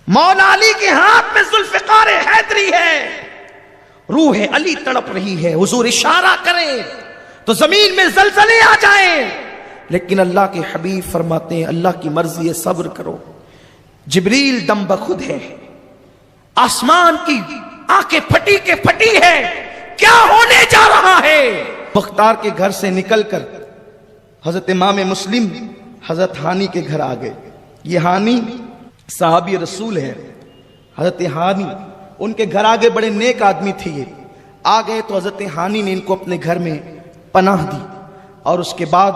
مولا علی کے ہاتھ میں ذوالفقار حیدری ہے، روح علی تڑپ رہی ہے، حضور اشارہ کریں تو زمین میں زلزلے آ جائیں، لیکن اللہ کے حبیب فرماتے ہیں اللہ کی مرضی ہے، صبر کرو۔ جبریل دم بخود ہے، آسمان کی آنکھیں پھٹی کے پھٹی ہے، کیا ہونے جا رہا ہے؟ مختار کے گھر سے نکل کر حضرت امام مسلم حضرت ہانی کے گھر آ گئے۔ یہ ہانی صحابی رسول ہے، حضرت ہانی ان کے گھر آگے، بڑے نیک آدمی تھے، یہ آ گئے تو حضرت ہانی نے ان کو اپنے گھر میں پناہ دی، اور اس کے بعد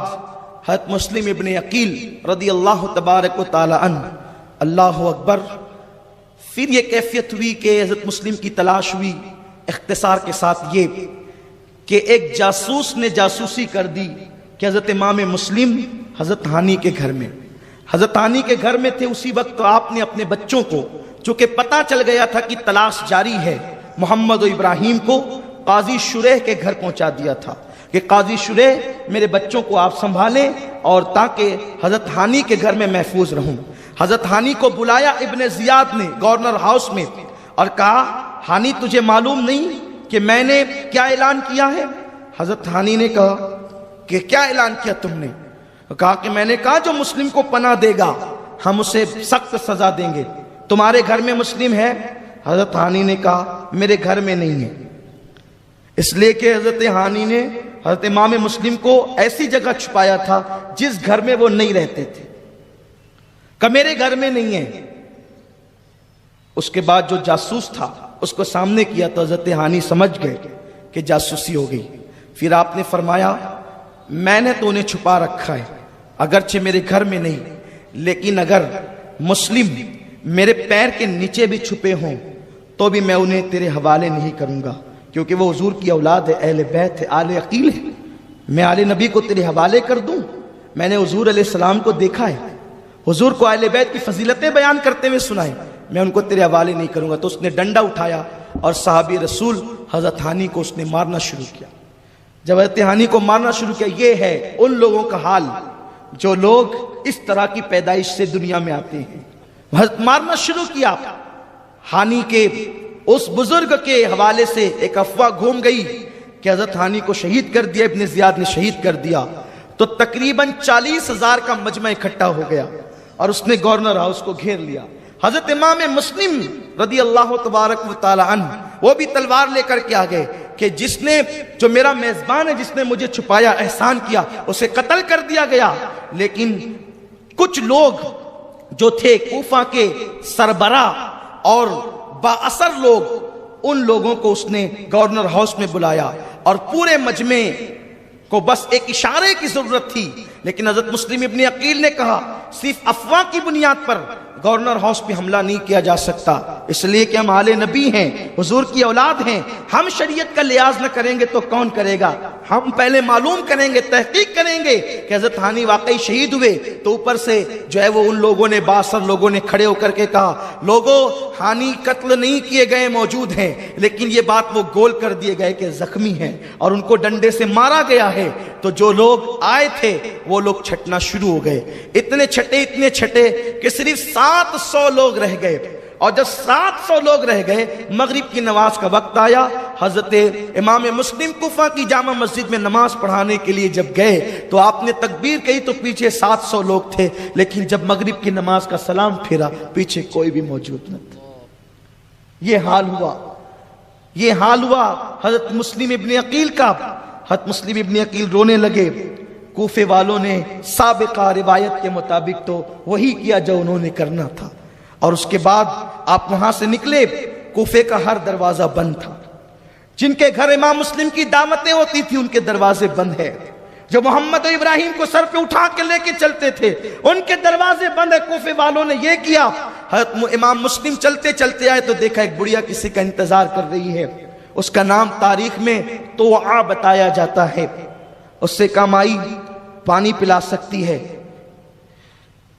حضرت مسلم ابن عقیل رضی اللہ تبارک و تعالی عنہ، اللہ اکبر، پھر یہ کیفیت ہوئی کہ حضرت مسلم کی تلاش ہوئی، اختصار کے ساتھ یہ کہ ایک جاسوس نے جاسوسی کر دی کہ حضرت امام مسلم حضرت ہانی کے گھر میں، حضرت ہانی کے گھر میں تھے اسی وقت، تو آپ نے اپنے بچوں کو، چونکہ پتہ چل گیا تھا کہ تلاش جاری ہے، محمد و ابراہیم کو قاضی شریح کے گھر پہنچا دیا تھا کہ قاضی شریح میرے بچوں کو آپ سنبھالیں اور تاکہ حضرت ہانی کے گھر میں محفوظ رہوں۔ حضرت ہانی کو بلایا ابن زیاد نے گورنر ہاؤس میں اور کہا ہانی تجھے معلوم نہیں کہ میں نے کیا اعلان کیا ہے؟ حضرت ہانی نے کہا کہ کیا اعلان کیا تم نے؟ کہا کہ میں نے کہا جو مسلم کو پناہ دے گا ہم اسے سخت سزا دیں گے، تمہارے گھر میں مسلم ہے؟ حضرت ہانی نے کہا میرے گھر میں نہیں ہے، اس لیے کہ حضرت ہانی نے حضرت امام مسلم کو ایسی جگہ چھپایا تھا جس گھر میں وہ نہیں رہتے تھے، کہ میرے گھر میں نہیں ہے۔ اس کے بعد جو جاسوس تھا اس کو سامنے کیا تو حضرت ہانی سمجھ گئے کہ جاسوسی ہو گئی۔ پھر آپ نے فرمایا میں نے تو انہیں چھپا رکھا ہے، اگرچہ میرے گھر میں نہیں، لیکن اگر مسلم میرے پیر کے نیچے بھی چھپے ہوں تو بھی میں انہیں تیرے حوالے نہیں کروں گا، کیونکہ وہ حضور کی اولاد ہے، اہل بیت ہے، آل عقیل ہے، میں آل نبی کو تیرے حوالے کر دوں؟ میں نے حضور علیہ السلام کو دیکھا ہے، حضور کو اہل بیت کی فضیلتیں بیان کرتے ہوئے سنا ہے، میں ان کو تیرے حوالے نہیں کروں گا۔ تو اس نے ڈنڈا اٹھایا اور صحابی رسول حضرت ہانی کو اس نے مارنا شروع کیا۔ جب حضرت ہانی کو مارنا شروع کیا، یہ ہے ان لوگوں کا حال جو لوگ اس طرح کی پیدائش سے دنیا میں آتے ہیں۔ حضرت مارنا شروع کیا۔ ہانی کے اس بزرگ کے حوالے سے ایک افواہ گھوم گئی کہ حضرت ہانی کو شہید کر دیا، ابن زیاد نے شہید کر دیا، تو تقریباً 40,000 کا مجمع اکٹھا ہو گیا اور اس نے گورنر ہاؤس کو گھیر لیا۔ حضرت امام مسلم رضی اللہ تبارک و تعالی عنہ وہ بھی تلوار لے کر کے آگئے کہ جس نے، جو میرا میزبان ہے، جس نے مجھے چھپایا، احسان کیا، اسے قتل کر دیا گیا۔ لیکن کچھ لوگ جو تھے کوفہ کے سربراہ اور با اثر لوگ، ان لوگوں کو اس نے گورنر ہاؤس میں بلایا اور پورے مجمع کو بس ایک اشارے کی ضرورت تھی، لیکن حضرت مسلم ابن عقیل نے کہا صرف افواہ کی بنیاد پر گورنر ہاؤس پہ حملہ نہیں کیا جا سکتا، اس لیے کہ ہم آل نبی ہیں، حضور کی اولاد ہیں، ہم شریعت کا لحاظ نہ کریں گے تو کون کرے گا؟ ہم پہلے معلوم کریں گے، تحقیق کریں گے کہ حضرت ہانی واقعی شہید ہوئے۔ تو اوپر سے جو ہے وہ ان لوگوں نے، باثر لوگوں نے کھڑے ہو کر کے کہا لوگوں ہانی قتل نہیں کیے گئے موجود ہیں، لیکن یہ بات وہ گول کر دیے گئے کہ زخمی ہیں اور ان کو ڈنڈے سے مارا گیا ہے۔ تو جو لوگ آئے تھے وہ لوگ چھٹنا شروع ہو گئے، اتنے چھٹے کہ صرف 700 لوگ رہ گئے، اور جب 700 لوگ رہ گئے، مغرب کی نماز کا وقت آیا، حضرت امام مسلم کوفہ کی جامع مسجد میں نماز پڑھانے کے لیے جب گئے تو آپ نے تکبیر کہی تو پیچھے 700 لوگ تھے، لیکن جب مغرب کی نماز کا سلام پھیرا پیچھے کوئی بھی موجود نہ تھا۔ یہ حال ہوا حضرت مسلم ابن عقیل کا۔ حضرت مسلم ابن عقیل رونے لگے۔ کوفے والوں نے سابقہ روایت کے مطابق تو وہی کیا جو انہوں نے کرنا تھا، اور اس کے بعد آپ وہاں سے نکلے۔ کوفے کا ہر دروازہ بند تھا، جن کے گھر امام مسلم کی دعوتیں ہوتی تھی ان کے دروازے بند ہیں، جو محمد و ابراہیم کو سر پہ اٹھا کے لے کے چلتے تھے ان کے دروازے بند ہیں۔ کوفے والوں نے یہ کیا، حضرت امام مسلم چلتے چلتے آئے تو دیکھا ایک بڑھیا کسی کا انتظار کر رہی ہے، اس کا نام تاریخ میں توعا بتایا جاتا ہے۔ اس سے کہا مائی پانی پلا سکتی ہے،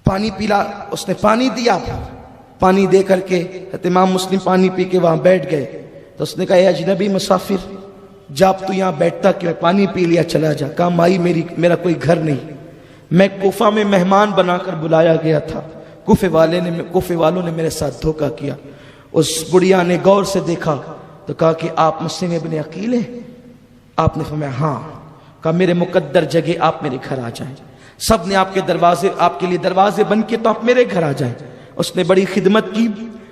پانی پلا، اس نے پانی دیا، پانی دے کر کے امام مسلم پانی پی کے وہاں بیٹھ گئے۔ تو اس نے کہا اے اجنبی مسافر، جا اب تو یہاں بیٹھتا کیوں، پانی پی لیا چلا جا۔ کہا مائی میرا کوئی گھر نہیں، میں کوفہ میں مہمان بنا کر بلایا گیا تھا، کوفے والوں نے میرے ساتھ دھوکہ کیا۔ اس بڑھیا نے غور سے دیکھا تو کہا کہ آپ مسلم ابن عقیل ہیں؟ آپ نے فرمایا ہاں۔ کہا میرے مقدر جگہ آپ میرے گھر آ جائیں، سب نے آپ کے لیے دروازے بند کیے تو آپ میرے گھر آ جائیں۔ اس نے بڑی خدمت کی،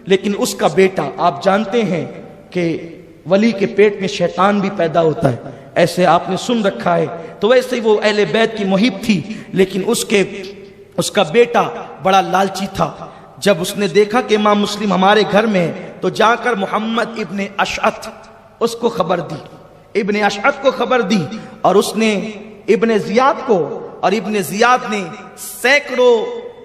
لیکن اس کا بیٹا، آپ جانتے ہیں کہ ولی کے پیٹ میں شیطان بھی پیدا ہوتا ہے، ایسے آپ نے سن رکھا ہے، تو ویسے ہی وہ اہل بیت کی محب تھی، لیکن اس کا بیٹا بڑا لالچی تھا۔ جب اس نے دیکھا کہ امام مسلم ہمارے گھر میں ہے تو جا کر محمد ابن اشعث اس کو خبر دی، ابن اشعث کو خبر دی، اور اس نے ابن زیاد کو، اور ابن زیاد نے سینکڑوں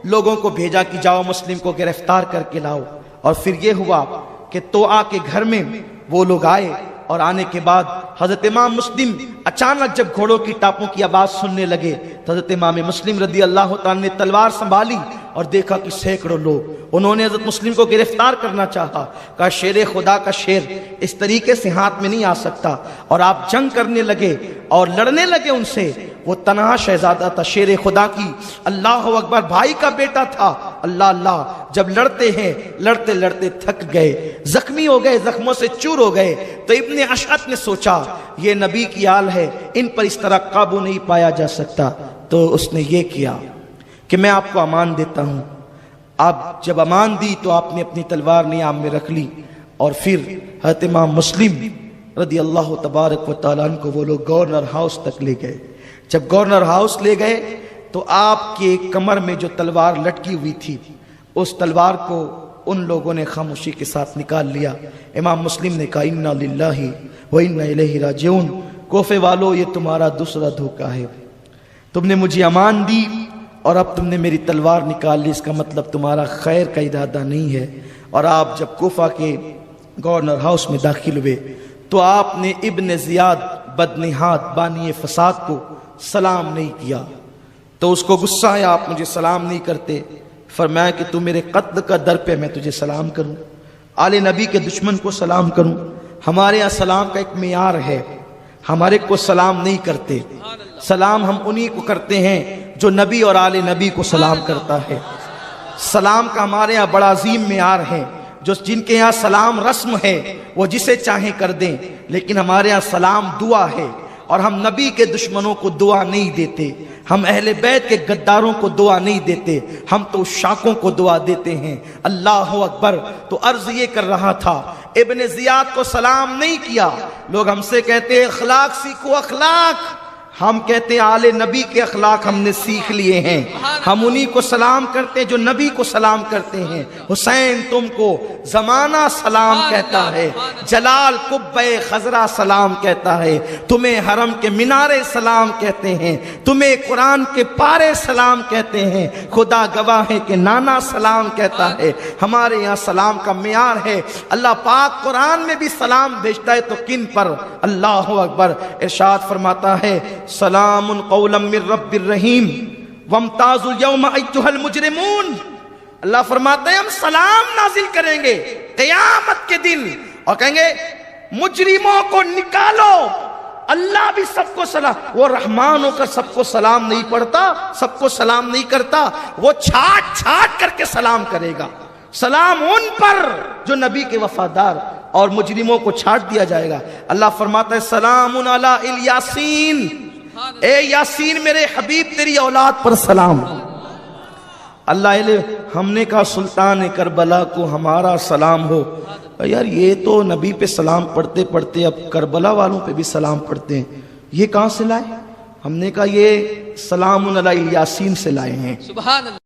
لوگوں کو بھیجا کہ جاؤ مسلم کو گرفتار کر کے لاؤ۔ اور پھر یہ ہوا کہ توآ کے گھر میں وہ لوگ آئے، اور آنے کے بعد حضرت امام مسلم اچانک جب گھوڑوں کی ٹاپوں کی آواز سننے لگے تو حضرت امام مسلم رضی اللہ تعالیٰ نے تلوار سنبھالی اور دیکھا کہ سینکڑوں لوگ، انہوں نے حضرت مسلم کو گرفتار کرنا چاہا۔ کہا شیر خدا کا شیر اس طریقے سے ہاتھ میں نہیں آ سکتا، اور آپ جنگ کرنے لگے اور لڑنے لگے ان سے۔ وہ تنہا شہزادہ تھا شیر خدا کی، اللہ اکبر، بھائی کا بیٹا تھا، اللہ اللہ۔ جب لڑتے ہیں لڑتے لڑتے تھک گئے، زخمی ہو گئے، زخموں سے چور ہو گئے، تو ابن اشعث نے سوچا یہ نبی کی آل ہے، ان پر اس طرح قابو نہیں پایا جا سکتا، تو اس نے یہ کیا کہ میں آپ کو امان دیتا ہوں۔ آپ جب امان دی تو آپ نے اپنی تلوار نیام میں رکھ لی، اور پھر حضرت امام مسلم رضی اللہ تبارک و تعالیٰ عنہ کو وہ لوگ گورنر ہاؤس تک لے گئے۔ جب گورنر ہاؤس لے گئے تو آپ کے کمر میں جو تلوار لٹکی ہوئی تھی اس تلوار کو ان لوگوں نے خاموشی کے ساتھ نکال لیا۔ امام مسلم نے کہا انا للہ و انا الیہ راجعون، کوفے والو یہ تمہارا دوسرا دھوکہ ہے، تم نے مجھے امان دی اور اب تم نے میری تلوار نکال لی، اس کا مطلب تمہارا خیر کا ارادہ نہیں ہے۔ اور آپ جب کوفہ کے گورنر ہاؤس میں داخل ہوئے تو آپ نے ابن زیاد بدنہاد بانی فساد کو سلام نہیں کیا، تو اس کو غصہ آیا، آپ مجھے سلام نہیں کرتے۔ فرمایا کہ تو میرے قتل کا در پہ میں تجھے سلام کروں، آل نبی کے دشمن کو سلام کروں؟ ہمارے یہاں سلام کا ایک معیار ہے، ہمارے کو سلام نہیں کرتے، سلام ہم انہی کو کرتے ہیں جو نبی اور آل نبی کو سلام کرتا ہے۔ سلام کا ہمارے یہاں بڑا عظیم معیار ہے، جن کے یہاں سلام رسم ہے وہ جسے چاہیں کر دیں، لیکن ہمارے یہاں سلام دعا ہے، اور ہم نبی کے دشمنوں کو دعا نہیں دیتے، ہم اہل بیت کے غداروں کو دعا نہیں دیتے، ہم تو شاکوں کو دعا دیتے ہیں۔ اللہ اکبر۔ تو عرض یہ کر رہا تھا ابن زیاد کو سلام نہیں کیا۔ لوگ ہم سے کہتے ہیں اخلاق سیکھو، اخلاق، ہم کہتے ہیں آل نبی کے اخلاق ہم نے سیکھ لیے ہیں، ہم انہی کو سلام کرتے ہیں جو نبی کو سلام کرتے ہیں۔ حسین تم کو زمانہ سلام کہتا ہے، جلال قبہ خضرا سلام کہتا ہے، تمہیں حرم کے مینارے سلام کہتے ہیں، تمہیں قرآن کے پارے سلام کہتے ہیں، خدا گواہ ہے کہ نانا سلام کہتا ہے۔ ہمارے یہاں سلام کا معیار ہے، اللہ پاک قرآن میں بھی سلام بھیجتا ہے تو کن پر؟ اللہ اکبر۔ ارشاد فرماتا ہے سلام قولا من رب الرحیم وامتازوا اليوم ایھا المجرمون۔ اللہ فرماتے ہیں ہم سلام نازل کریں گے قیامت کے دن اور کہیں گے مجرموں کو نکالو۔ اللہ بھی سب کو سلام، وہ رحمان ہو کر سب کو سلام نہیں پڑھتا، سب کو سلام نہیں کرتا، وہ چھاٹ چھاٹ کر کے سلام کرے گا۔ سلام ان پر جو نبی کے وفادار، اور مجرموں کو چھاٹ دیا جائے گا۔ اللہ فرماتا ہے سلام علی الیاسین، اے یاسین میرے حبیب تیری اولاد پر سلام۔ اللہ ہم نے کہا سلطان کربلا کو ہمارا سلام ہو۔ یار یہ تو نبی پہ سلام پڑھتے پڑھتے اب کربلا والوں پہ بھی سلام پڑھتے ہیں، یہ کہاں سے لائے؟ ہم نے کہا یہ سلام علی الیاسین سے لائے ہیں۔ سبحان اللہ۔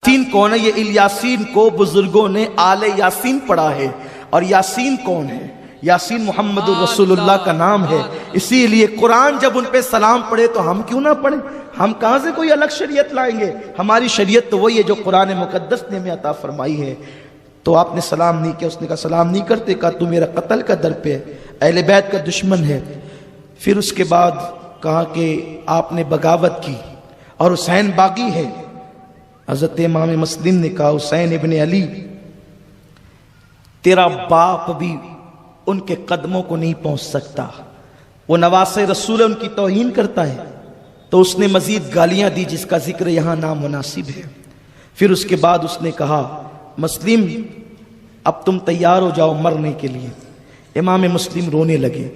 یاسین کون ہے؟ یہ الیاسین کو بزرگوں نے آل یاسین پڑھا ہے، اور یاسین کون ہے؟ یاسین محمد رسول اللہ کا نام ہے، اسی لیے قرآن جب ان پہ سلام پڑھے تو ہم کیوں نہ پڑھیں؟ ہم کہاں سے کوئی الگ شریعت لائیں گے؟ ہماری شریعت تو وہی ہے جو قرآن مقدس نے ہمیں عطا فرمائی ہے۔ تو آپ نے سلام نہیں کیا، اس نے کہا سلام نہیں کرتے، کہا تو میرا قتل کا در پہ ہے، اہل بیت کا دشمن ہے۔ پھر اس کے بعد کہا کہ آپ نے بغاوت کی اور حسین باغی ہے۔ حضرت امام مسلم نے کہا حسین ابن علی تیرا باپ بھی ان کے قدموں کو نہیں پہنچ سکتا، وہ نواسے رسول ان کی توہین کرتا ہے۔ تو اس نے مزید گالیاں دی جس کا ذکر یہاں نامناسب ہے۔ پھر اس کے بعد اس نے کہا مسلم اب تم تیار ہو جاؤ مرنے کے لیے۔ امام مسلم رونے لگے،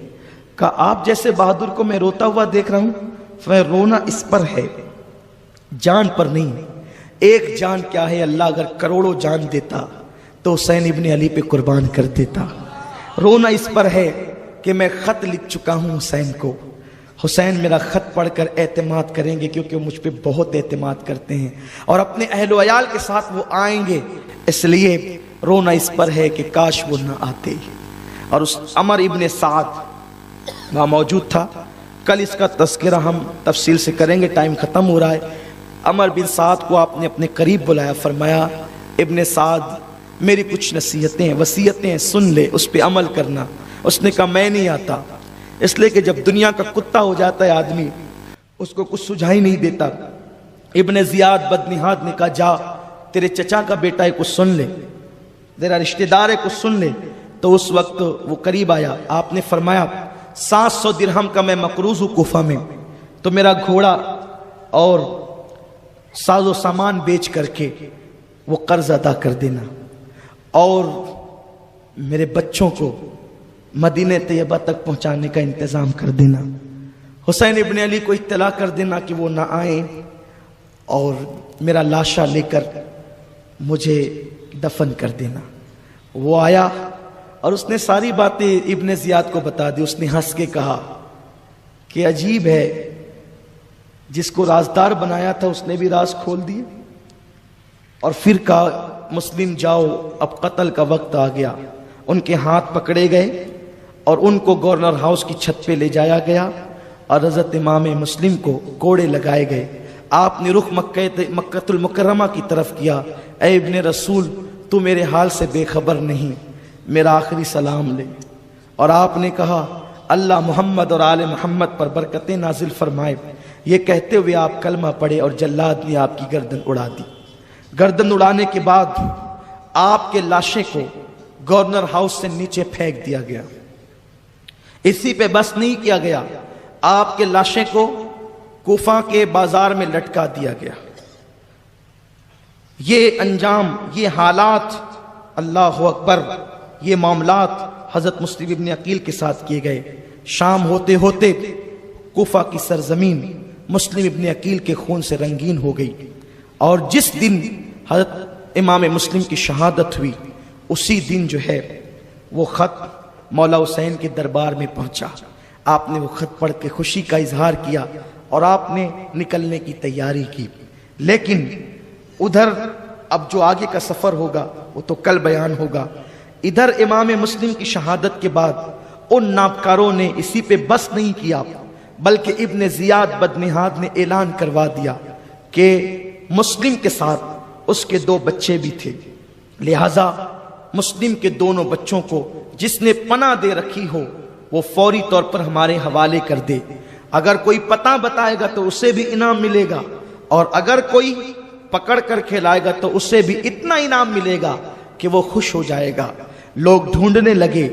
کہا آپ جیسے بہادر کو میں روتا ہوا دیکھ رہا ہوں، میں رونا اس پر ہے، جان پر نہیں۔ ایک جان کیا ہے، اللہ اگر کروڑوں جان دیتا تو حسین ابن علی پہ قربان کر دیتا۔ رونا اس پر ہے کہ میں خط لکھ چکا ہوں حسین کو، حسین میرا خط پڑھ کر اعتماد کریں گے کیونکہ وہ مجھ پہ بہت اعتماد کرتے ہیں اور اپنے اہل و عیال کے ساتھ وہ آئیں گے، اس لیے رونا اس پر ہے کہ کاش وہ نہ آتے۔ اور اس عمر ابن سعد وہاں موجود تھا، کل اس کا تذکرہ ہم تفصیل سے کریں گے، ٹائم ختم ہو رہا ہے۔ عمر بن سعد کو آپ نے اپنے قریب بلایا، فرمایا ابن سعد میری کچھ نصیحتیں وصیتیں سن لے، اس پہ عمل کرنا۔ اس نے کہا میں نہیں آتا، اس لیے کہ جب دنیا کا کتا ہو جاتا ہے آدمی اس کو کچھ سجھائی نہیں دیتا۔ ابن زیاد بدنہاد نے کہا جا تیرے چچا کا بیٹا ہے کچھ سن لے، تیرا رشتہ دار ہے کچھ سن لے۔ تو اس وقت وہ قریب آیا، آپ نے فرمایا 700 درہم کا میں مقروض ہوں کوفہ میں، تو میرا گھوڑا اور ساز و سامان بیچ کر کے وہ قرض ادا کر دینا، اور میرے بچوں کو مدینہ طیبہ تک پہنچانے کا انتظام کر دینا۔ حسین ابن علی کو اطلاع کر دینا کہ وہ نہ آئیں اور میرا لاشا لے کر مجھے دفن کر دینا۔ وہ آیا اور اس نے ساری باتیں ابن زیاد کو بتا دی۔ اس نے ہنس کے کہا کہ عجیب ہے، جس کو رازدار بنایا تھا اس نے بھی راز کھول دیے۔ اور پھر کہا مسلم جاؤ اب قتل کا وقت آ گیا۔ ان کے ہاتھ پکڑے گئے اور ان کو گورنر ہاؤس کی چھت پہ لے جایا گیا اور حضرت امام مسلم کو کوڑے لگائے گئے۔ آپ نے رخ مکہ المکرمہ کی طرف کیا، اے ابن رسول تو میرے حال سے بے خبر نہیں، میرا آخری سلام لے۔ اور آپ نے کہا اللہ محمد اور آل محمد پر برکتیں نازل فرمائے۔ یہ کہتے ہوئے آپ کلمہ پڑھے اور جلاد نے آپ کی گردن اڑا دی۔ گردن اڑانے کے بعد آپ کے لاشے کو گورنر ہاؤس سے نیچے پھینک دیا گیا۔ اسی پہ بس نہیں کیا گیا، آپ کے لاشے کو کوفہ کے بازار میں لٹکا دیا گیا۔ یہ انجام، یہ حالات، اللہ اکبر، یہ معاملات حضرت مسلم ابن عقیل کے ساتھ کیے گئے۔ شام ہوتے ہوتے کوفہ کی سرزمین مسلم ابن عقیل کے خون سے رنگین ہو گئی، اور جس دن حضرت امام مسلم کی شہادت ہوئی اسی دن جو ہے وہ خط مولا حسین کے دربار میں پہنچا۔ آپ نے وہ خط پڑھ کے خوشی کا اظہار کیا اور آپ نے نکلنے کی تیاری کی، لیکن ادھر اب جو آگے کا سفر ہوگا وہ تو کل بیان ہوگا۔ ادھر امام مسلم کی شہادت کے بعد ان نابکاروں نے اسی پہ بس نہیں کیا، بلکہ ابن زیاد بدنہاد نے اعلان کروا دیا کہ مسلم کے ساتھ اس کے 2 بچے بھی تھے، لہذا مسلم کے دونوں بچوں کو جس نے پناہ دے رکھی ہو وہ فوری طور پر ہمارے حوالے کر دے۔ اگر کوئی پتہ بتائے گا تو اسے بھی انعام ملے گا، اور اگر کوئی پکڑ کر کھلائے گا تو اسے بھی اتنا انعام ملے گا کہ وہ خوش ہو جائے گا۔ لوگ ڈھونڈنے لگے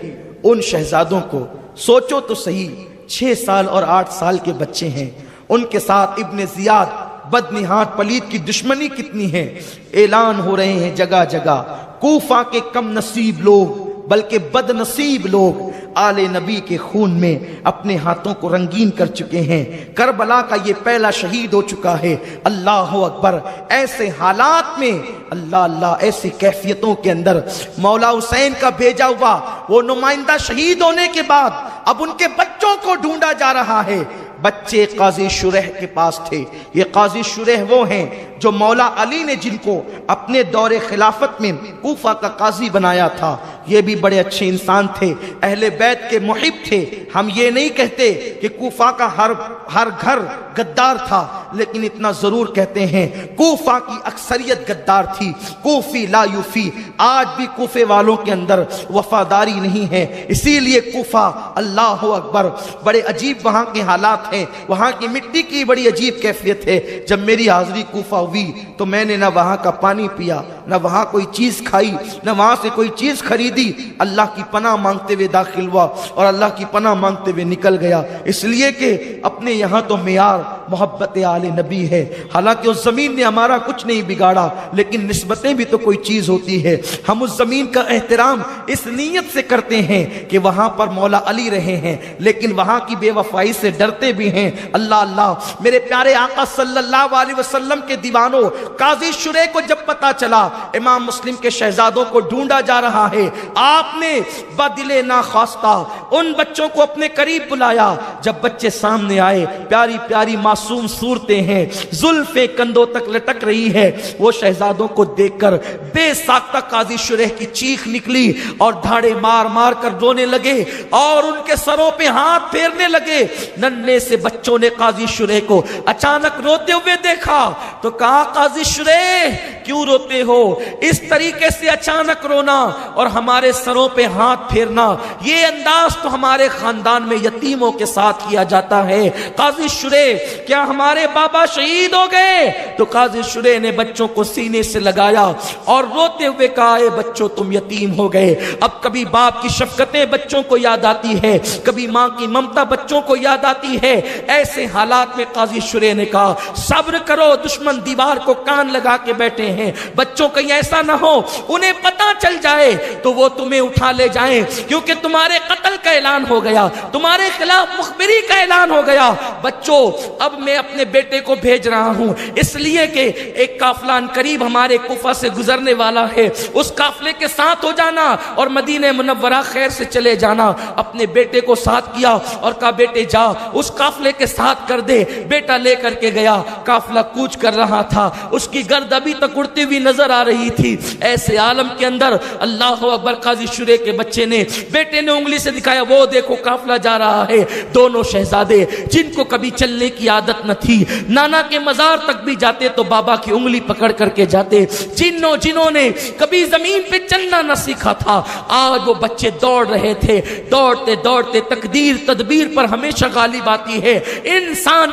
ان شہزادوں کو، سوچو تو صحیح 6 سال اور 8 سال کے بچے ہیں، ان کے ساتھ ابن زیاد بدنہاد پلید کی دشمنی کتنی ہے۔ اعلان ہو رہے ہیں جگہ جگہ، کوفہ کے کم نصیب لوگ بلکہ بد نصیب لوگ آل نبی کے خون میں اپنے ہاتھوں کو رنگین کر چکے ہیں۔ کربلا کا یہ پہلا شہید ہو چکا ہے۔ اللہ اکبر، ایسے حالات میں اللہ اللہ، ایسی کیفیتوں کے اندر مولا حسین کا بھیجا ہوا وہ نمائندہ شہید ہونے کے بعد اب ان کے بچوں کو ڈھونڈا جا رہا ہے۔ بچے قاضی شریح کے پاس تھے۔ یہ قاضی شریح وہ ہیں جو مولا علی نے جن کو اپنے دور خلافت میں کوفہ کا قاضی بنایا تھا۔ یہ بھی بڑے اچھے انسان تھے، اہل بیت کے محب تھے۔ ہم یہ نہیں کہتے کہ کوفہ کا ہر گھر غدار تھا، لیکن اتنا ضرور کہتے ہیں کوفہ کی اکثریت غدار تھی۔ کوفی لا یوفی، آج بھی کوفے والوں کے اندر وفاداری نہیں ہے، اسی لیے کوفہ، اللہ اکبر، بڑے عجیب وہاں کے حالات ہیں۔ وہاں کی مٹی کی بڑی عجیب کیفیت ہے۔ جب میری حاضری کوفہ ہوئی تو میں نے نہ وہاں کا پانی پیا، نہ وہاں کوئی چیز کھائی، نہ وہاں سے کوئی چیز خریدی۔ اللہ کی پناہ مانگتے ہوئے داخل ہوا اور اللہ کی پناہ مانگتے ہوئے نکل گیا، اس لیے کہ اپنے یہاں تو معیار محبت آل نبی ہے۔ حالانکہ اس زمین نے ہمارا کچھ نہیں بگاڑا، لیکن نسبتیں بھی تو کوئی چیز ہوتی ہے۔ ہم اس زمین کا احترام اس نیت سے کرتے ہیں کہ وہاں پر مولا علی رہے ہیں، لیکن وہاں کی بے وفائی سے ڈرتے بھی ہیں۔ اللہ اللہ، میرے پیارے آقا صلی اللہ علیہ وسلم کے دیوانوں، قاضی شریح کو جب پتا چلا امام مسلم کے شہزادوں کو ڈھونڈا جا رہا ہے، آپ نے بدل ناخواستہ ان بچوں کو اپنے قریب بلایا۔ جب بچے سامنے آئے، پیاری پیاری معصوم صورتیں ہیں، زلفیں کندھوں تک لٹک رہی ہے، وہ شہزادوں کو دیکھ کر بے ساختہ قاضی شریح کی چیخ نکلی اور دھاڑے مار مار کر رونے لگے اور ان کے سروں پہ ہاتھ پھیرنے لگے۔ ننھے سے بچوں نے قاضی شریح کو اچانک روتے ہوئے دیکھا تو کہا، قاضی شریح کیوں روتے ہو؟ اس طریقے سے اچانک رونا اور ہمارے سروں پہ ہاتھ پھیرنا، یہ انداز تو ہمارے خاندان میں یتیموں کے ساتھ کیا جاتا ہے۔ قاضی شریح کیا ہمارے بابا شہید ہو گئے؟ تو قاضی شریح نے بچوں کو سینے سے لگایا اور روتے ہوئے کہا، اے بچوں تم یتیم ہو گئے۔ اب کبھی باپ کی شفقتیں بچوں کو یاد آتی ہے، کبھی ماں کی ممتا بچوں کو یاد آتی ہے۔ ایسے حالات میں قاضی شریح نے کہا، صبر کرو، دشمن دیوار کو کان لگا کے بیٹھے ہیں، بچوں کہیں ایسا نہ ہو انہیں پتہ چل جائے تو وہ تمہیں اٹھا لے جائیں، کیونکہ تمہارے قتل کا اعلان ہو گیا، تمہارے خلاف مخبری کا اعلان ہو گیا۔ بچوں اب میں اپنے بیٹے کو بھیج رہا ہوں، اس لیے کہ ایک قافلہ قریب ہمارے کوفہ سے گزرنے والا ہے، اس قافلے کے ساتھ ہو جانا اور مدینہ منورہ خیر سے چلے جانا۔ اپنے بیٹے کو ساتھ کیا اور کہا، بیٹے جا اس قافلے کے ساتھ کر دے۔ بیٹا لے کر کے گیا، قافلہ کوچ کر رہا تھا، اس کی گرد ابھی تک اڑتی ہوئی نظر آ رہی تھی۔ ایسے عالم کے اندر اللہ اکبر، قاضی شریح کے بچے نے، بیٹے نے انگلی سے دکھایا، وہ دیکھو قافلہ جا رہا ہے۔ دونوں شہزادے جن کو کبھی چلنے کی عادت نہ تھی، نانا کے مزار تک بھی جاتے تو بابا کی انگلی پکڑ کر کے جاتے، جنہوں نے کبھی زمین پہ چلنا نہ سیکھا تھا، آج وہ بچے دوڑ رہے تھے۔ دوڑتے دوڑتے تقدیر تدبیر پر ہمیشہ غالب آتی ہے۔ انسان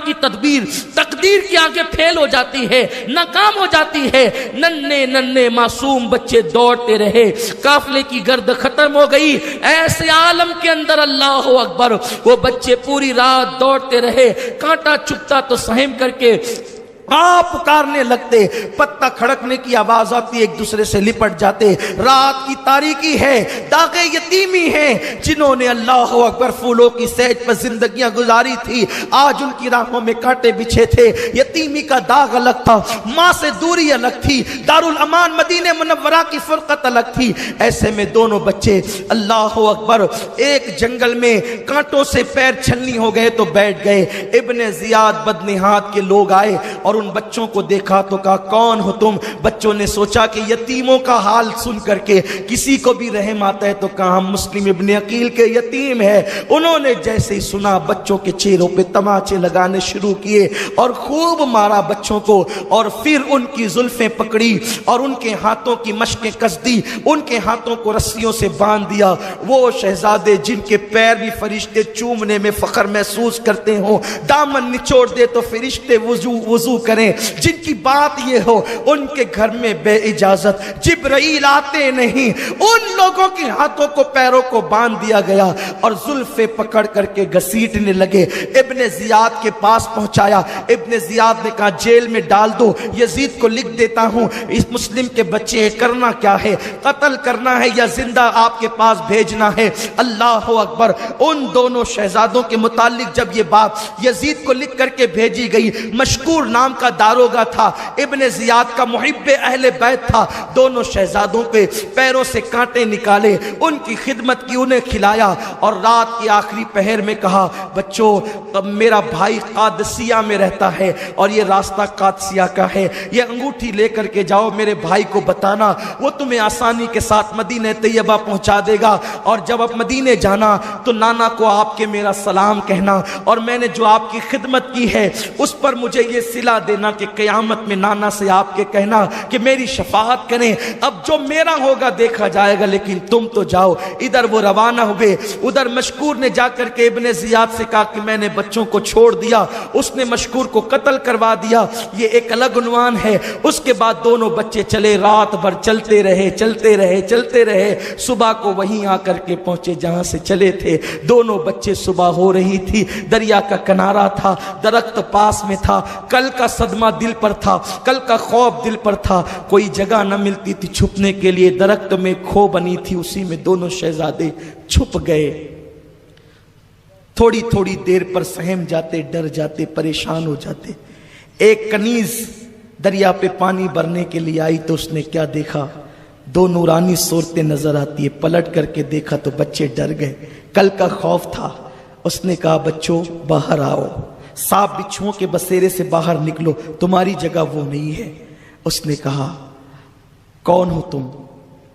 کی تدبیر تقدیر کے آگے پھیل ہو جاتی ہے، ناکام ہو جاتی ہے۔ ننھے معصوم بچے دوڑتے رہے، قافلے کی گرد ختم ہو گئی۔ ایسے عالم کے اندر اللہ اکبر، وہ بچے پوری رات دوڑتے رہے، کانٹا چبھتا تو سہم کر کے آپ پکارنے لگتے، پتہ کھڑکنے کی آواز آتی، ایک دوسرے سے لپٹ جاتے۔ رات کی تاریکی ہے، داغ یتیمی ہے، جنہوں نے اللہ اکبر پھولوں کی سیج پر زندگیاں گزاری تھی، آج ان کی راہوں میں کانٹے بچھے تھے۔ یتیمی کا داغ الگ تھا، ماں سے دوری الگ تھی، دارالامان مدینہ منورہ کی فرقت الگ تھی۔ ایسے میں دونوں بچے اللہ اکبر ایک جنگل میں کانٹوں سے پیر چھلنی ہو گئے تو بیٹھ گئے۔ ابن زیاد بدنہاد کے لوگ آئے اور ان بچوں کو دیکھا تو کہا، کون ہو تم؟ بچوں نے سوچا کہ یتیموں کا حال سن کر کے کسی کو بھی رحم آتا ہے، تو کہا، ہم مسلم ابن عقیل کے یتیم ہیں۔ انہوں نے جیسے ہی سنا، بچوں کے چہروں پہ تماچے لگانے شروع کیے اور خوب مارا بچوں کو، اور پھر ان کی زلفیں پکڑی اور ان کے ہاتھوں کی مشقیں کس دی، ان کے ہاتھوں کو رسیوں سے باندھ دیا۔ وہ شہزادے جن کے پیر بھی فرشتے چومنے میں فخر محسوس کرتے ہوں، دامن نچوڑ دے تو فرشتے وضو کریں، جن کی بات یہ ہو ان کے گھر میں بے اجازت جبرائیل آتے نہیں، ان لوگوں کے ہاتھوں کو پیروں کو باندھ دیا گیا اور زلفیں پکڑ کر کے گھسیٹنے لگے۔ ابن زیاد کے پاس پہنچایا، ابن زیاد نے کہا، جیل میں ڈال دو، یزید کو لکھ دیتا ہوں، اس مسلم کے بچے کرنا کیا ہے، قتل کرنا ہے یا زندہ آپ کے پاس بھیجنا ہے؟ اللہ اکبر، ان دونوں شہزادوں کے متعلق جب یہ بات یزید کو لکھ کر کے بھیجی گئی، مشکور نام کا داروغہ تھا، ابن زیاد کا محب اہل بیت تھا، دونوں شہزادوں کے پیروں سے کانٹے نکالے، ان کی خدمت کی، انہیں کھلایا، اور رات کی آخری پہر میں کہا، بچوں میرا بھائی قادسیہ میں رہتا ہے اور یہ راستہ قادسیہ کا ہے، یہ انگوٹھی لے کر کے جاؤ، میرے بھائی کو بتانا، وہ تمہیں آسانی کے ساتھ مدینہ طیبہ پہنچا دے گا، اور جب آپ مدینے جانا تو نانا کو آپ کے میرا سلام کہنا، اور میں نے جو آپ کی خدمت کی ہے اس پر مجھے یہ صلہ دینا کہ قیامت میں نانا سے آپ کے کہنا کہ میری شفاعت کریں، اب جو میرا ہوگا دیکھا جائے گا، لیکن تم تو جاؤ۔ ادھر وہ روانہ ہوئے، ادھر مشکور نے جا کر کے ابن زیاد سے کہا کہ میں نے بچوں کو چھوڑ دیا، اس نے مشکور کو قتل کروا دیا، یہ ایک الگ عنوان ہے۔ اس کے بعد دونوں بچے چلے، رات بھر چلتے رہے چلتے رہے چلتے رہے، صبح کو وہیں آ کر کے پہنچے جہاں سے چلے تھے۔ دونوں بچے، صبح ہو رہی تھی، دریا کا کنارہ تھا، درخت پاس میں تھا، کل کا صدمہ دل پر تھا، کل کا خوف دل پر تھا، کوئی جگہ نہ ملتی تھی چھپنے کے لیے، درخت میں کھو بنی تھی، اسی میں دونوں شہزادے چھپ گئے۔ تھوڑی تھوڑی دیر پر سہم جاتے، ڈر جاتے، پریشان ہو جاتے۔ ایک کنیز دریا پہ پانی بھرنے کے لیے آئی تو اس نے کیا دیکھا؟ دو نورانی صورتیں نظر آتی ہے، پلٹ کر کے دیکھا تو بچے ڈر گئے، کل کا خوف تھا۔ اس نے کہا بچوں باہر آؤ، سانپ بچھوؤں کے بسیرے سے باہر نکلو، تمہاری جگہ وہ نہیں ہے۔ اس نے کہا کون ہو تم؟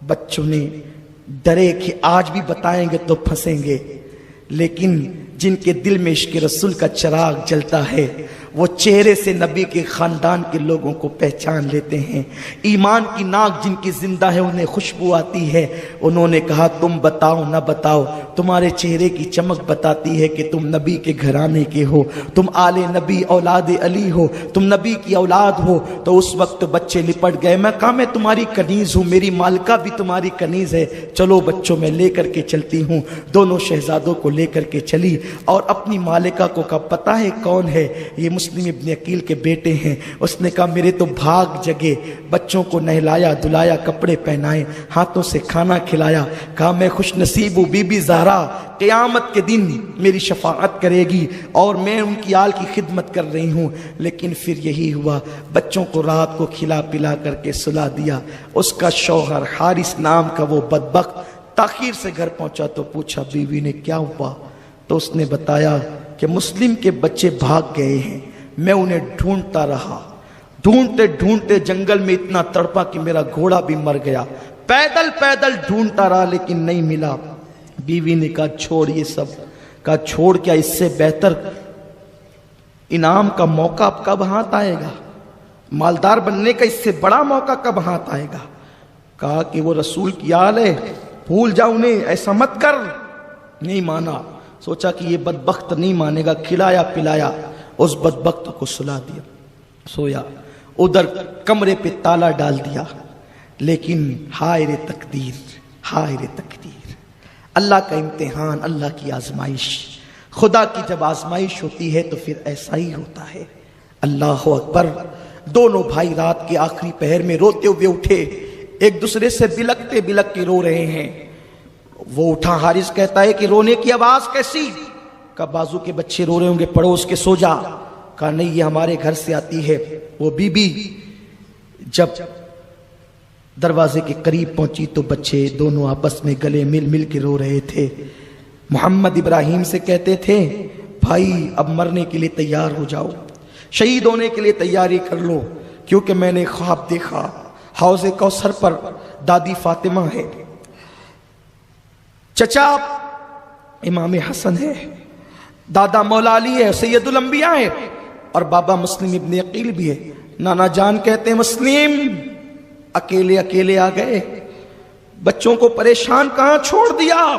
بچوں نے ڈرے کہ آج بھی بتائیں گے تو پھنسیں گے، لیکن جن کے دل میں عشق رسول کا چراغ جلتا ہے وہ چہرے سے نبی کے خاندان کے لوگوں کو پہچان لیتے ہیں۔ ایمان کی ناک جن کی زندہ ہے انہیں خوشبو آتی ہے۔ انہوں نے کہا تم بتاؤ نہ بتاؤ، تمہارے چہرے کی چمک بتاتی ہے کہ تم نبی کے گھرانے کے ہو، تم آل نبی اولاد علی ہو، تم نبی کی اولاد ہو۔ تو اس وقت بچے لپٹ گئے۔ میں کہا میں تمہاری کنیز ہوں، میری مالکہ بھی تمہاری کنیز ہے، چلو بچوں میں لے کر کے چلتی ہوں۔ دونوں شہزادوں کو لے کر کے چلی اور اپنی مالکہ کو کہا پتہ ہے کون ہے؟ یہ مسلم ابن عقیل کے بیٹے ہیں۔ اس نے کہا میرے تو بھاگ جگے، بچوں کو نہلایا دلایا، کپڑے پہنائے، ہاتھوں سے کھانا کھلایا۔ کہا میں خوش نصیب ہوں، بی بی زہرا قیامت کے دن میری شفاعت کرے گی اور میں ان کی آل کی خدمت کر رہی ہوں۔ لیکن پھر یہی ہوا، بچوں کو رات کو کھلا پلا کر کے سلا دیا۔ اس کا شوہر حارث نام کا وہ بدبخت تاخیر سے گھر پہنچا تو پوچھا بیوی نے کیا ہوا؟ تو اس نے بتایا کہ مسلم کے بچے بھاگ گئے ہیں، میں انہیں ڈھونڈتا رہا، ڈھونڈتے ڈھونڈتے جنگل میں اتنا تڑپا کہ میرا گھوڑا بھی مر گیا، پیدل پیدل ڈھونڈتا رہا لیکن نہیں ملا۔ بیوی نے کہا چھوڑ یہ سب، کہا چھوڑ کیا، اس سے بہتر انعام کا موقع اب کب ہاتھ آئے گا، مالدار بننے کا اس سے بڑا موقع کب ہاتھ آئے گا؟ کہا کہ وہ رسول کی آل ہے، بھول جا انہیں، ایسا مت کر۔ نہیں مانا، سوچا کہ یہ بدبخت نہیں مانے گا، کھلایا پلایا، اس بدبخت کو سلا دیا، سویا۔ ادھر کمرے پہ تالا ڈال دیا، لیکن ہائے رے تقدیر، ہائے رے تقدیر، اللہ کا امتحان، اللہ کی آزمائش۔ خدا کی جب آزمائش ہوتی ہے تو پھر ایسا ہی ہوتا ہے۔ اللہ اکبر۔ دونوں بھائی رات کے آخری پہر میں روتے ہوئے اٹھے، ایک دوسرے سے بلکتے بلک کے رو رہے ہیں۔ وہ اٹھا، حارث کہتا ہے کہ رونے کی آواز کیسی؟ کہا بازو کے بچے رو رہے ہوں گے، پڑوس کے سو جا۔ کہا نہیں یہ ہمارے گھر سے آتی ہے۔ وہ بی بی جب دروازے کے قریب پہنچی تو بچے دونوں آپس میں گلے مل مل کے رو رہے تھے۔ محمد ابراہیم سے کہتے تھے بھائی اب مرنے کے لیے تیار ہو جاؤ، شہید ہونے کے لیے تیاری کر لو، کیونکہ میں نے خواب دیکھا حوض کوثر پر دادی فاطمہ ہے، چچا امام حسن ہے، دادا مولا علی ہے، سید الانبیاء ہے، اور بابا مسلم ابن عقیل بھی ہے۔ نانا جان کہتے ہیں مسلم اکیلے اکیلے آ گئے، بچوں کو پریشان کہاں چھوڑ دیا؟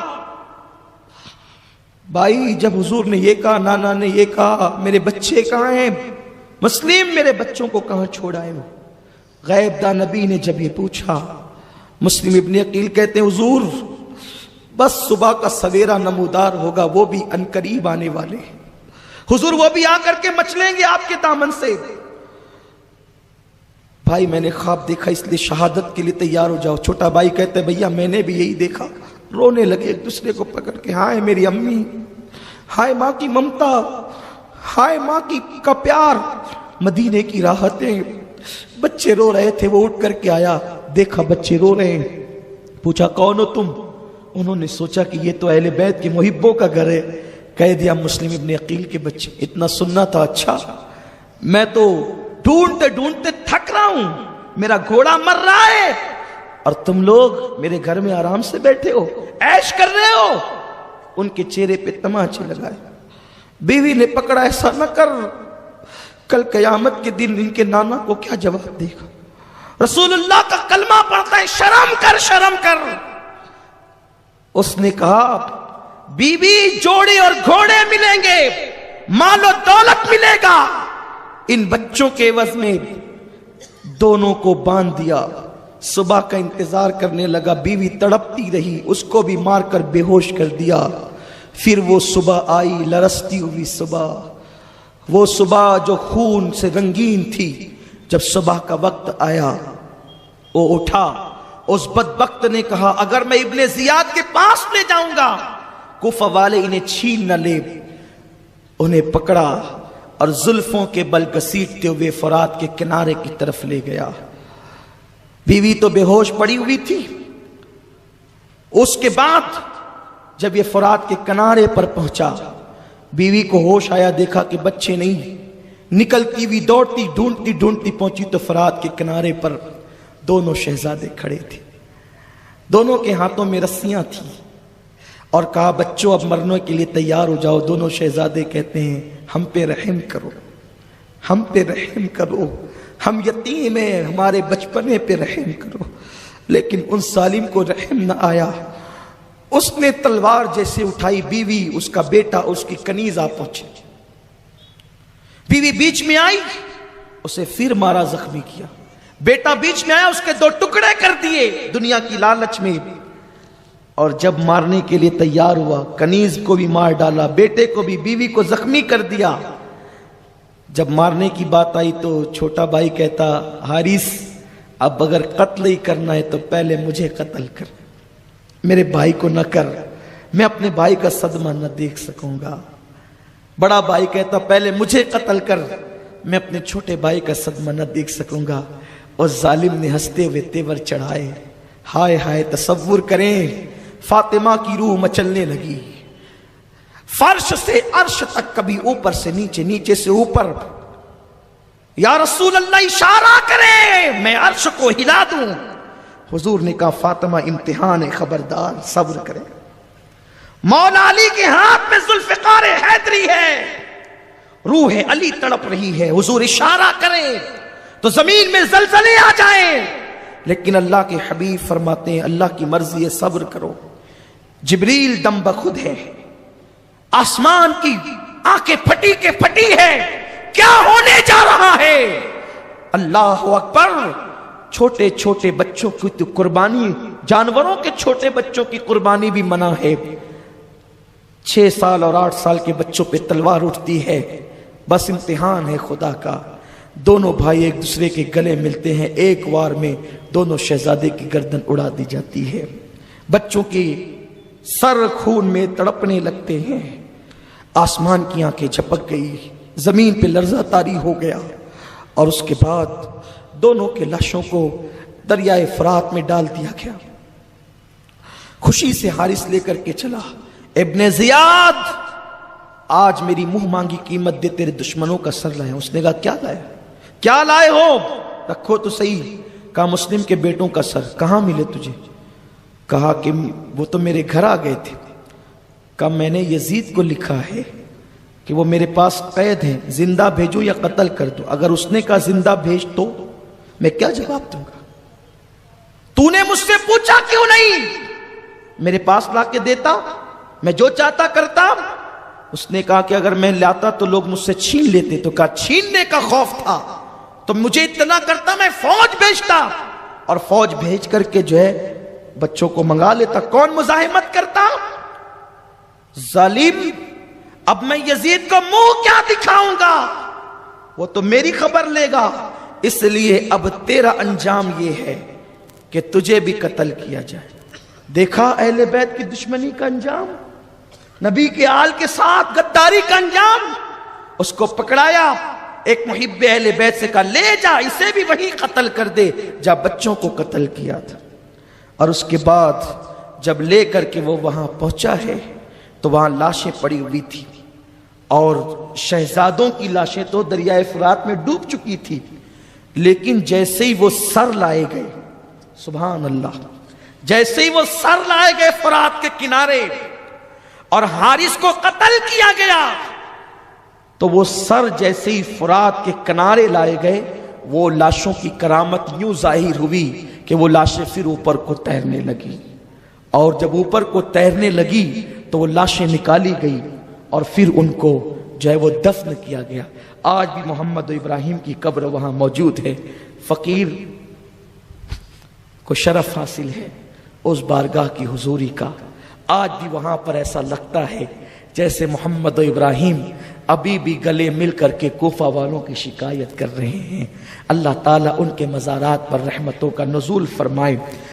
بھائی جب حضور نے یہ کہا، نانا نے یہ کہا، میرے بچے کہاں ہیں؟ مسلم میرے بچوں کو کہاں چھوڑائے ہو؟ غیب دا نبی نے جب یہ پوچھا، مسلم ابن عقیل کہتے ہیں حضور بس صبح کا سویرا نمودار ہوگا، وہ بھی عنقریب آنے والے ہیں حضور، وہ بھی آ کر کے مچلیں گے آپ کے دامن سے۔ بھائی میں نے خواب دیکھا اس لیے شہادت کے لیے تیار ہو جاؤ۔ چھوٹا بھائی کہتے بھیا میں نے بھی یہی دیکھا۔ رونے لگے ایک دوسرے کو پکڑ کے، ہائے میری امی، ہائے ماں کی ممتا، ہائے ماں کا پیار، مدینے کی راحتیں۔ بچے رو رہے تھے، وہ اٹھ کر کے آیا، دیکھا بچے رو رہے ہیں، پوچھا کون ہو تم؟ انہوں نے سوچا کہ یہ تو اہل بیت کے محبوں کا گھر ہے، کہہ دیا مسلم ابن عقیل کے بچے۔ اتنا سننا تھا، اچھا میں تو ڈھونڈتے ڈھونڈتے تھک رہا ہوں، میرا گھوڑا مر رہا ہے اور تم لوگ میرے گھر میں آرام سے بیٹھے ہو، عیش کر رہے ہو۔ ان کے چہرے پہ تماچے لگائے۔ بیوی نے پکڑا، ایسا نہ کر، کل قیامت کے دن ان کے نانا کو کیا جواب دے گا؟ رسول اللہ کا کلمہ پڑھتا ہے، شرم کر شرم کر۔ اس نے کہا بیوی جوڑے اور گھوڑے ملیں گے، مال و دولت ملے گا، ان بچوں کے عوض میں دونوں کو باندھ دیا۔ صبح کا انتظار کرنے لگا، بیوی تڑپتی رہی، اس کو بھی مار کر بے ہوش کر دیا۔ پھر وہ صبح آئی، لرزتی ہوئی صبح، وہ صبح جو خون سے رنگین تھی۔ جب صبح کا وقت آیا وہ اٹھا، اس بدبخت نے کہا اگر میں ابن زیاد کے پاس لے جاؤں گا کوفہ والے انہیں چھین نہ لے۔ انہیں پکڑا اور زلفوں کے بل گھسیٹتے ہوئے فرات کے کنارے کی طرف لے گیا۔ بیوی تو بے ہوش پڑی ہوئی تھی۔ اس کے بعد جب یہ فرات کے کنارے پر پہنچا، بیوی کو ہوش آیا، دیکھا کہ بچے نہیں، نکلتی ہوئی دوڑتی ڈھونڈتی ڈھونڈتی پہنچی تو فرات کے کنارے پر دونوں شہزادے کھڑے تھے، دونوں کے ہاتھوں میں رسیاں تھیں، اور کہا بچوں اب مرنے کے لیے تیار ہو جاؤ۔ دونوں شہزادے کہتے ہیں ہم پہ رحم کرو، ہم پہ رحم کرو، ہم یتیم ہیں، ہمارے بچپنے پہ رحم کرو۔ لیکن ان ظالم کو رحم نہ آیا، اس نے تلوار جیسے اٹھائی، بیوی اس کا بیٹا اس کی کنیز آ پہنچی، بیوی بیچ میں آئی، اسے پھر مارا، زخمی کیا، بیٹا بیچ میں آیا، اس کے دو ٹکڑے کر دیے دنیا کی لالچ میں، اور جب مارنے کے لیے تیار ہوا کنیز کو بھی مار ڈالا، بیٹے کو بھی، بیوی کو زخمی کر دیا۔ جب مارنے کی بات آئی تو چھوٹا بھائی کہتا حارث اب اگر قتل ہی کرنا ہے تو پہلے مجھے قتل کر، میرے بھائی کو نہ کر، میں اپنے بھائی کا صدمہ نہ دیکھ سکوں گا۔ بڑا بھائی کہتا پہلے مجھے قتل کر، میں اپنے چھوٹے بھائی کا صدمہ نہ دیکھ سکوں گا۔ اور ظالم نے ہنستے ہوئے تیور چڑھائے۔ ہائے ہائے، تصور کریں، فاطمہ کی روح مچلنے لگی، فرش سے عرش تک، کبھی اوپر سے نیچے، نیچے سے اوپر۔ یا رسول اللہ اشارہ کریں میں عرش کو ہلا دوں۔ حضور نے کہا فاطمہ امتحان ہے، خبردار صبر کریں۔ مولا علی کے ہاتھ میں ذوالفقار حیدری ہے، روح علی تڑپ رہی ہے، حضور اشارہ کریں تو زمین میں زلزلے آ جائیں، لیکن اللہ کے حبیب فرماتے ہیں اللہ کی مرضی ہے، صبر کرو۔ جبریل دم بخود ہے، آسمان کی آنکھیں پھٹی کے پھٹی ہے، کیا ہونے جا رہا ہے؟ اللہ اکبر۔ چھوٹے چھوٹے بچوں کی تو قربانی، جانوروں کے چھوٹے بچوں کی قربانی بھی منع ہے، 6 سال اور 8 سال کے بچوں پہ تلوار اٹھتی ہے، بس امتحان ہے خدا کا۔ دونوں بھائی ایک دوسرے کے گلے ملتے ہیں، ایک وار میں دونوں شہزادے کی گردن اڑا دی جاتی ہے، بچوں کی سر خون میں تڑپنے لگتے ہیں، آسمان کی آنکھیں جھپک گئی، زمین پہ لرزہ طاری ہو گیا، اور اس کے بعد دونوں کے لاشوں کو دریائے فرات میں ڈال دیا گیا۔ خوشی سے حارث لے کر کے چلا، ابن زیاد آج میری منہ مانگی قیمت دے، تیرے دشمنوں کا سر لائے۔ اس نے کہا کیا لائے؟ کیا لائے ہو؟ رکھو تو صحیح۔ کہا مسلم کے بیٹوں کا سر۔ کہاں ملے تجھے؟ کہا کہ وہ تو میرے گھر آ گئے تھے۔ کہا میں نے یزید کو لکھا ہے کہ وہ میرے پاس قید ہیں، زندہ بھیجو یا قتل کر دو۔ اگر اس نے کہا زندہ بھیج تو میں کیا جواب دوں گا؟ تو نے مجھ سے پوچھا کیوں نہیں؟ میرے پاس لا کے دیتا، میں جو چاہتا کرتا۔ اس نے کہا کہ اگر میں لاتا تو لوگ مجھ سے چھین لیتے۔ تو کہا چھیننے کا خوف تھا تو مجھے اطلاع کرتا، میں فوج بھیجتا، اور فوج بھیج کر کے جو ہے بچوں کو منگا لیتا۔ کون مزاحمت کرتا؟ ظالم، اب میں یزید کو منہ کیا دکھاؤں گا؟ وہ تو میری خبر لے گا، اس لیے اب تیرا انجام یہ ہے کہ تجھے بھی قتل کیا جائے۔ دیکھا اہل بیت کی دشمنی کا انجام، نبی کے آل کے ساتھ غداری کا انجام۔ اس کو پکڑایا، ایک محب اہل بیت سے کہا لے جا، اسے بھی وہی قتل کر دے جا بچوں کو قتل کیا تھا۔ اور اس کے بعد جب لے کر کے وہ وہاں پہنچا ہے تو وہاں لاشیں پڑی ہوئی تھی، اور شہزادوں کی لاشیں تو دریائے فرات میں ڈوب چکی تھی، لیکن جیسے ہی وہ سر لائے گئے، سبحان اللہ، جیسے ہی وہ سر لائے گئے فرات کے کنارے اور حارث کو قتل کیا گیا، تو وہ سر جیسے ہی فرات کے کنارے لائے گئے، وہ لاشوں کی کرامت یوں ظاہر ہوئی کہ وہ لاشیں پھر اوپر کو تیرنے لگی، اور جب اوپر کو تیرنے لگی تو وہ لاشیں نکالی گئی اور پھر ان کو جو ہے وہ دفن کیا گیا۔ آج بھی محمد و ابراہیم کی قبر وہاں موجود ہے۔ فقیر کو شرف حاصل ہے اس بارگاہ کی حضوری کا۔ آج بھی وہاں پر ایسا لگتا ہے جیسے محمد و ابراہیم ابھی بھی گلے مل کر کے کوفہ والوں کی شکایت کر رہے ہیں۔ اللہ تعالیٰ ان کے مزارات پر رحمتوں کا نزول فرمائے۔